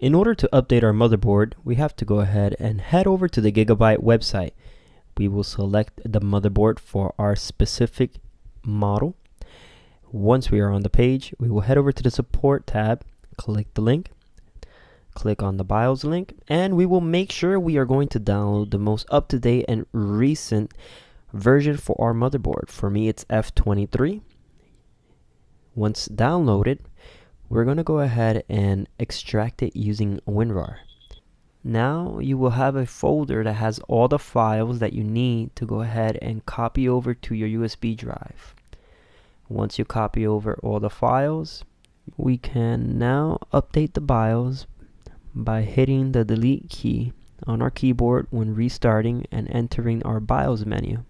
In order to update our motherboard, we have to go ahead and head over to the Gigabyte website. We will select the motherboard for our specific model. Once we are on the page, we will head over to the support tab, click the link, click on the BIOS link, and we will make sure we are going to download the most up-to-date and recent version for our motherboard. For me, it's F23. Once downloaded, we're going to go ahead and extract it using WinRAR. Now you will have a folder that has all the files that you need to go ahead and copy over to your USB drive. Once you copy over all the files, we can now update the BIOS by hitting the delete key on our keyboard when restarting and entering our BIOS menu.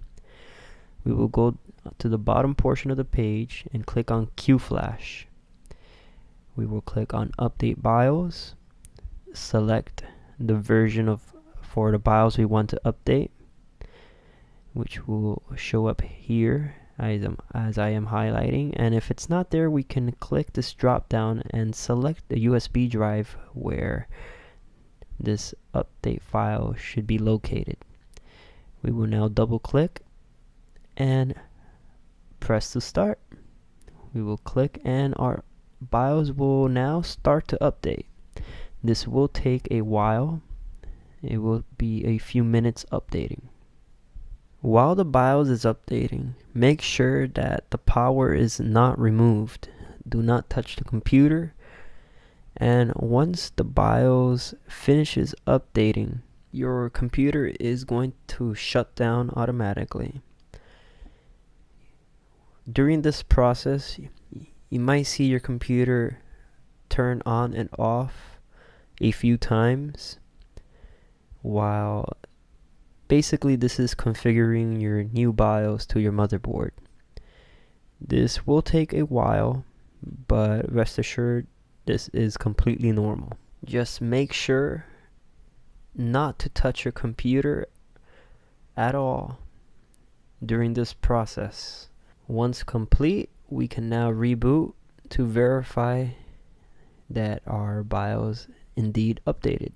We will go to the bottom portion of the page and click on QFlash. We will click on Update BIOS, select the version for the BIOS we want to update, which will show up here as I am highlighting, and if it's not there, we can click this drop down and select the USB drive where this update file should be located. We will now double click and press to start. We will click and our BIOS will now start to update. This will take a while. It will be a few minutes updating. While the BIOS is updating, make sure that the power is not removed. Do not touch the computer. And once the BIOS finishes updating, your computer is going to shut down automatically. During this process, you might see your computer turn on and off a few times, while basically this is configuring your new BIOS to your motherboard. This will take a while, but rest assured this is completely normal. Just make sure not to touch your computer at all during this process. Once complete, we can now reboot to verify that our BIOS indeed updated.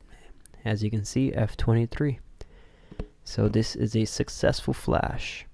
As you can see, F23. So this is a successful flash.